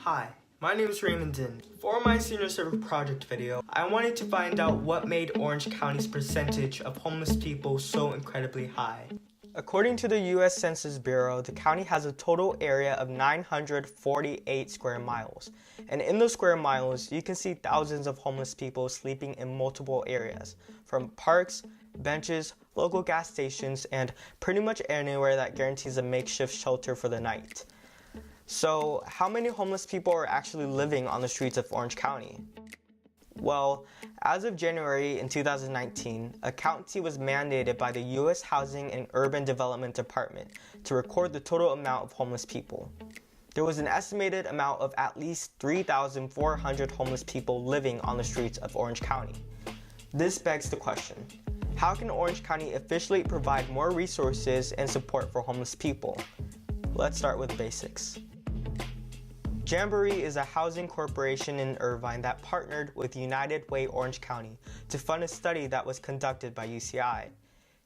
Hi, my name is Raymond Din. For my senior Civic project video, I wanted to find out what made Orange County's percentage of homeless people so incredibly high. According to the U.S. Census Bureau, the county has a total area of 948 square miles. And in those square miles, you can see thousands of homeless people sleeping in multiple areas, from parks, benches, local gas stations, and pretty much anywhere that guarantees a makeshift shelter for the night. So, how many homeless people are actually living on the streets of Orange County? Well, as of January in 2019, a county was mandated by the U.S. Housing and Urban Development Department to record the total amount of homeless people. There was an estimated amount of at least 3,400 homeless people living on the streets of Orange County. This begs the question, how can Orange County officially provide more resources and support for homeless people? Let's start with basics. Jamboree is a housing corporation in Irvine that partnered with United Way Orange County to fund a study that was conducted by UCI.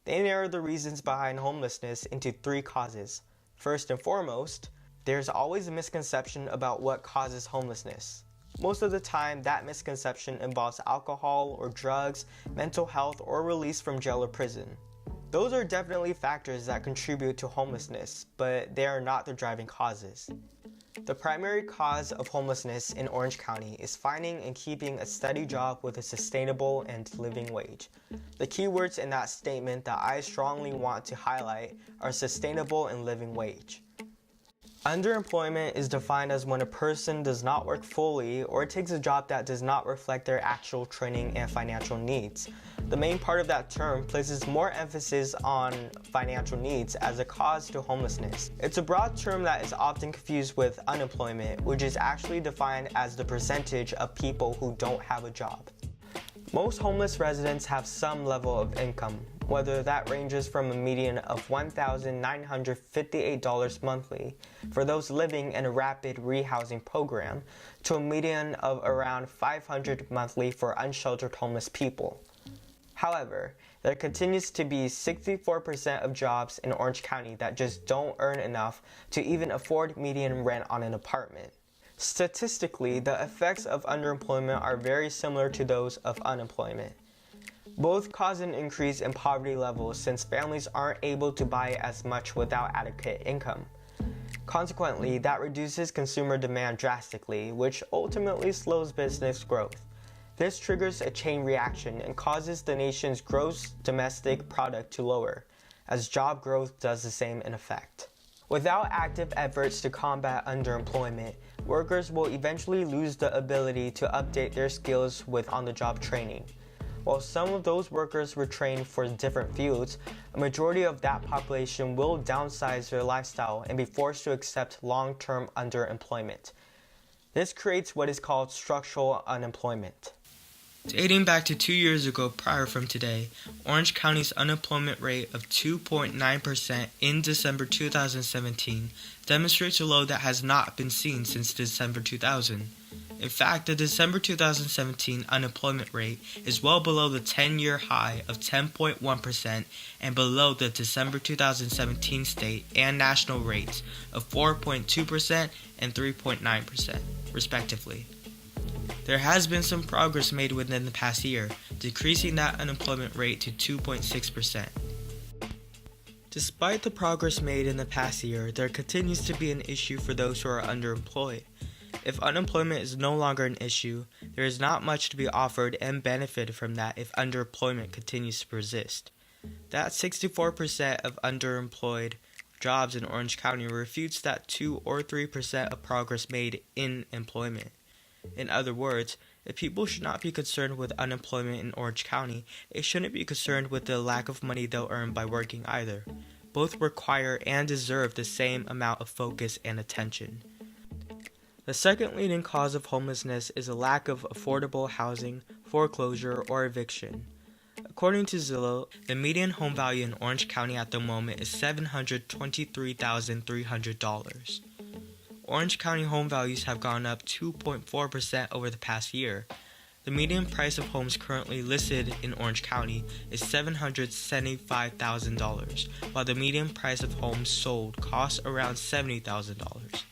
They narrowed the reasons behind homelessness into 3 causes. First and foremost, there's always a misconception about what causes homelessness. Most of the time, that misconception involves alcohol or drugs, mental health, or release from jail or prison. Those are definitely factors that contribute to homelessness, but they are not the driving causes. The primary cause of homelessness in Orange County is finding and keeping a steady job with a sustainable and living wage. The key words in that statement that I strongly want to highlight are sustainable and living wage. Underemployment is defined as when a person does not work fully or takes a job that does not reflect their actual training and financial needs. The main part of that term places more emphasis on financial needs as a cause to homelessness. It's a broad term that is often confused with unemployment, which is actually defined as the percentage of people who don't have a job. Most homeless residents have some level of income, whether that ranges from a median of $1,958 monthly for those living in a rapid rehousing program to a median of around $500 monthly for unsheltered homeless people. However, there continues to be 64% of jobs in Orange County that just don't earn enough to even afford median rent on an apartment. Statistically, the effects of underemployment are very similar to those of unemployment. Both cause an increase in poverty levels since families aren't able to buy as much without adequate income. Consequently, that reduces consumer demand drastically, which ultimately slows business growth. This triggers a chain reaction and causes the nation's gross domestic product to lower, as job growth does the same in effect. Without active efforts to combat underemployment, workers will eventually lose the ability to update their skills with on-the-job training. While some of those workers were trained for different fields, a majority of that population will downsize their lifestyle and be forced to accept long-term underemployment. This creates what is called structural unemployment. Dating back to 2 years ago prior from today, Orange County's unemployment rate of 2.9% in December 2017 demonstrates a low that has not been seen since December 2000. In fact, the December 2017 unemployment rate is well below the 10-year high of 10.1% and below the December 2017 state and national rates of 4.2% and 3.9%, respectively. There has been some progress made within the past year, decreasing that unemployment rate to 2.6%. Despite the progress made in the past year, there continues to be an issue for those who are underemployed. If unemployment is no longer an issue, there is not much to be offered and benefited from that if underemployment continues to persist. That 64% of underemployed jobs in Orange County refutes that 2 or 3% of progress made in employment. In other words, if people should not be concerned with unemployment in Orange County, they shouldn't be concerned with the lack of money they'll earn by working either. Both require and deserve the same amount of focus and attention. The second leading cause of homelessness is a lack of affordable housing, foreclosure, or eviction. According to Zillow, the median home value in Orange County at the moment is $723,300. Orange County home values have gone up 2.4% over the past year. The median price of homes currently listed in Orange County is $775,000, while the median price of homes sold costs around $70,000.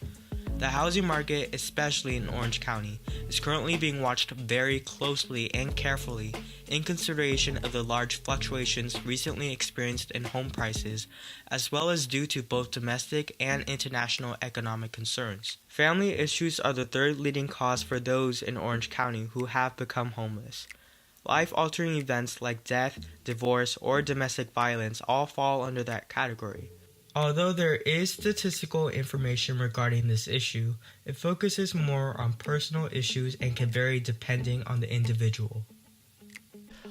The housing market, especially in Orange County, is currently being watched very closely and carefully in consideration of the large fluctuations recently experienced in home prices, as well as due to both domestic and international economic concerns. Family issues are the third leading cause for those in Orange County who have become homeless. Life-altering events like death, divorce, or domestic violence all fall under that category. Although there is statistical information regarding this issue, it focuses more on personal issues and can vary depending on the individual.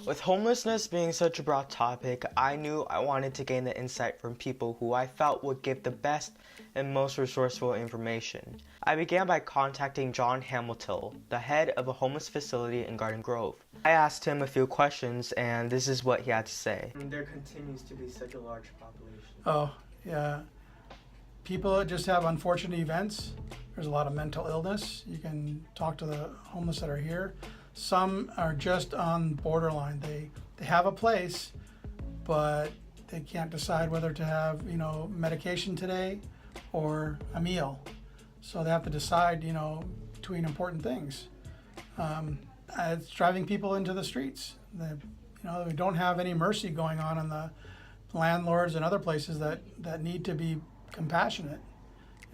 With homelessness being such a broad topic, I knew I wanted to gain the insight from people who I felt would give the best and most resourceful information. I began by contacting John Hamilton, the head of a homeless facility in Garden Grove. I asked him a few questions, and this is what he had to say. There continues to be such a large population. Yeah, people that just have unfortunate events. There's a lot of mental illness. You can talk to the homeless that are here. Some are just on borderline. They have a place, but they can't decide whether to have, medication today or a meal. So they have to decide, between important things. It's driving people into the streets. We don't have any mercy going on in the landlords and other places that need to be compassionate.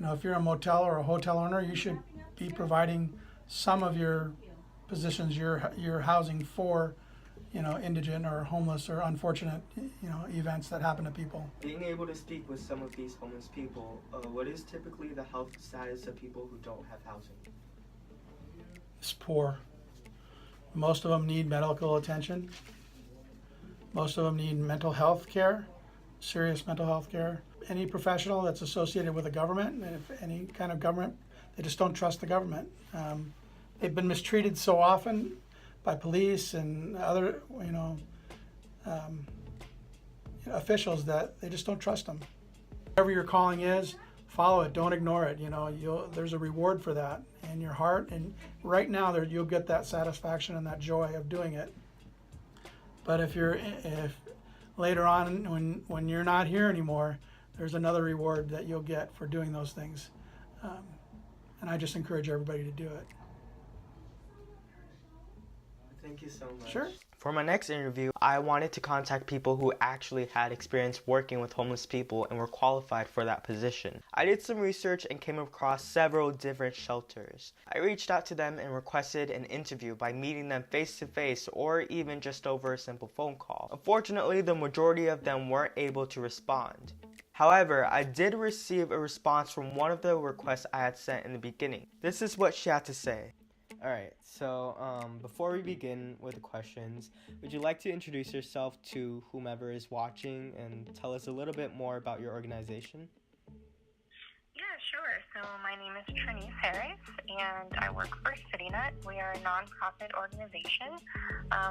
If you're a motel or a hotel owner, you should be providing some of your positions, your housing for, indigent or homeless or unfortunate, events that happen to people. Being able to speak with some of these homeless people, what is typically the health status of people who don't have housing? It's poor. Most of them need medical attention. Most of them need mental health care, serious mental health care. Any professional that's associated with the government, if any kind of government, they just don't trust the government. They've been mistreated so often by police and other, officials that they just don't trust them. Whatever your calling is, follow it. Don't ignore it. There's a reward for that in your heart, and right now you'll get that satisfaction and that joy of doing it. But if later on when you're not here anymore, there's another reward that you'll get for doing those things. And I just encourage everybody to do it. Thank you so much. Sure. For my next interview, I wanted to contact people who actually had experience working with homeless people and were qualified for that position. I did some research and came across several different shelters. I reached out to them and requested an interview by meeting them face to face or even just over a simple phone call. Unfortunately, the majority of them weren't able to respond. However, I did receive a response from one of the requests I had sent in the beginning. This is what she had to say. Alright, so before we begin with the questions, would you like to introduce yourself to whomever is watching and tell us a little bit more about your organization? Yeah, sure. So my name is Trinice Harris, and I work for CityNet. We are a nonprofit organization.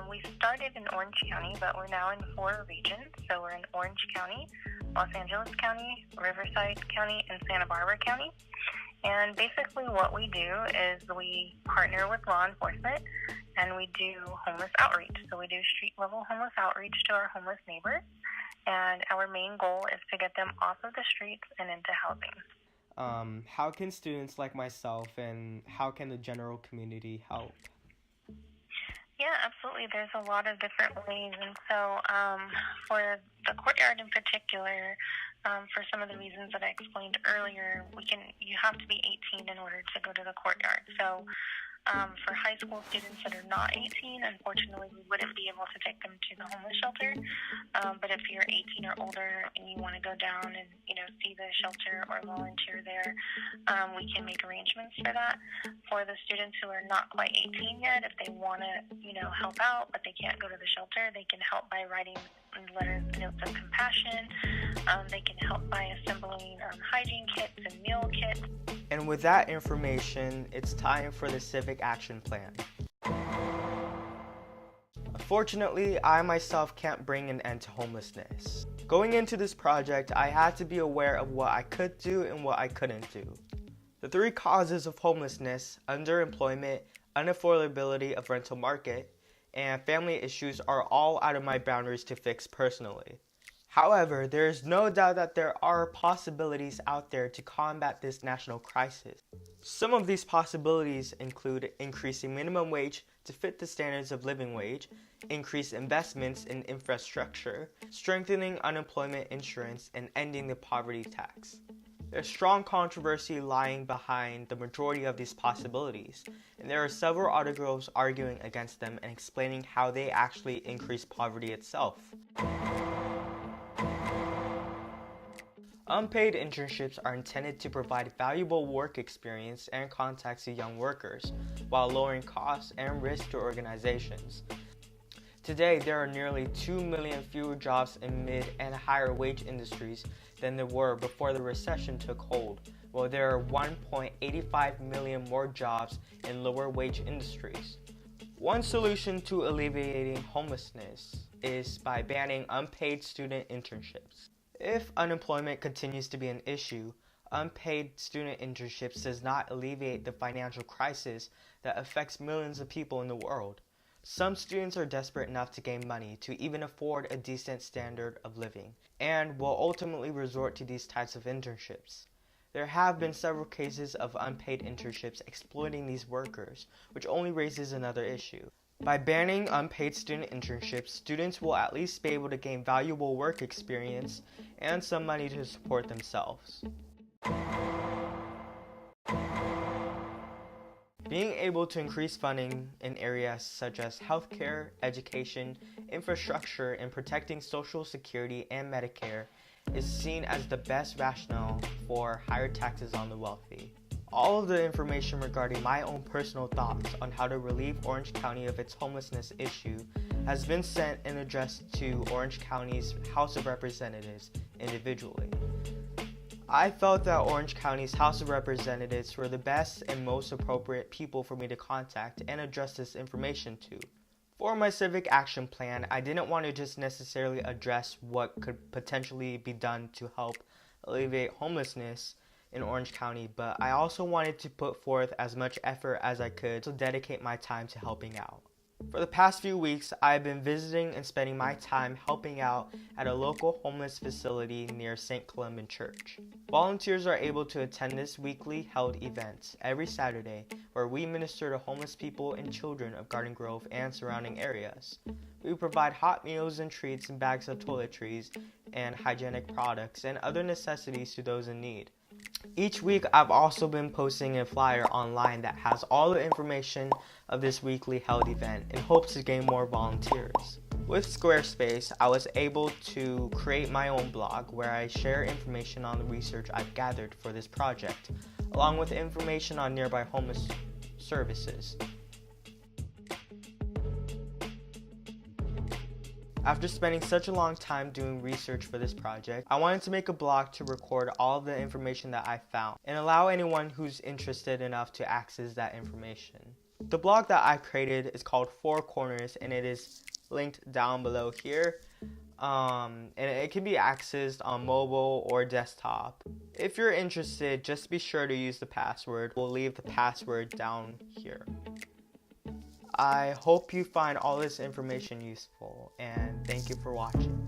We started in Orange County, but we're now in 4 regions. So we're in Orange County, Los Angeles County, Riverside County, and Santa Barbara County. And basically what we do is we partner with law enforcement and we do homeless outreach. So we do street-level homeless outreach to our homeless neighbors. And our main goal is to get them off of the streets and into housing. How can students like myself and how can the general community help? Yeah, absolutely. There's a lot of different ways. And so for the courtyard in particular, for some of the reasons that I explained earlier, you have to be 18 in order to go to the courtyard. So for high school students that are not 18, unfortunately, we wouldn't be able to take them to the homeless shelter. But if you're 18 or older and you want to go down and see the shelter or volunteer there, we can make arrangements for that. For the students who are not quite 18 yet, if they want to help out but they can't go to the shelter, they can help by writing letters, notes of compassion. They can help by assembling hygiene kits and meal kits. And with that information, it's time for the Civic Action Plan. Unfortunately, I myself can't bring an end to homelessness. Going into this project, I had to be aware of what I could do and what I couldn't do. The 3 causes of homelessness, underemployment, unaffordability of rental market, and family issues are all out of my boundaries to fix personally. However, there is no doubt that there are possibilities out there to combat this national crisis. Some of these possibilities include increasing minimum wage to fit the standards of living wage, increased investments in infrastructure, strengthening unemployment insurance, and ending the poverty tax. There's strong controversy lying behind the majority of these possibilities, and there are several articles arguing against them and explaining how they actually increase poverty itself. Unpaid internships are intended to provide valuable work experience and contacts to young workers, while lowering costs and risk to organizations. Today, there are nearly 2 million fewer jobs in mid and higher wage industries than there were before the recession took hold, while there are 1.85 million more jobs in lower wage industries. One solution to alleviating homelessness is by banning unpaid student internships. If unemployment continues to be an issue, unpaid student internships does not alleviate the financial crisis that affects millions of people in the world. Some students are desperate enough to gain money to even afford a decent standard of living, and will ultimately resort to these types of internships. There have been several cases of unpaid internships exploiting these workers, which only raises another issue. By banning unpaid student internships, students will at least be able to gain valuable work experience and some money to support themselves. Being able to increase funding in areas such as healthcare, education, infrastructure, and protecting Social Security and Medicare is seen as the best rationale for higher taxes on the wealthy. All of the information regarding my own personal thoughts on how to relieve Orange County of its homelessness issue has been sent and addressed to Orange County's House of Representatives individually. I felt that Orange County's House of Representatives were the best and most appropriate people for me to contact and address this information to. For my civic action plan, I didn't want to just necessarily address what could potentially be done to help alleviate homelessness in Orange County, but I also wanted to put forth as much effort as I could to dedicate my time to helping out. For the past few weeks, I've been visiting and spending my time helping out at a local homeless facility near St. Columban Church. Volunteers are able to attend this weekly held event every Saturday where we minister to homeless people and children of Garden Grove and surrounding areas. We provide hot meals and treats and bags of toiletries and hygienic products and other necessities to those in need. Each week, I've also been posting a flyer online that has all the information of this weekly held event in hopes to gain more volunteers. With Squarespace, I was able to create my own blog where I share information on the research I've gathered for this project, along with information on nearby homeless services. After spending such a long time doing research for this project, I wanted to make a blog to record all of the information that I found and allow anyone who's interested enough to access that information. The blog that I created is called Four Corners, and it is linked down below here. And it can be accessed on mobile or desktop. If you're interested, just be sure to use the password. We'll leave the password down here. I hope you find all this information useful, and thank you for watching.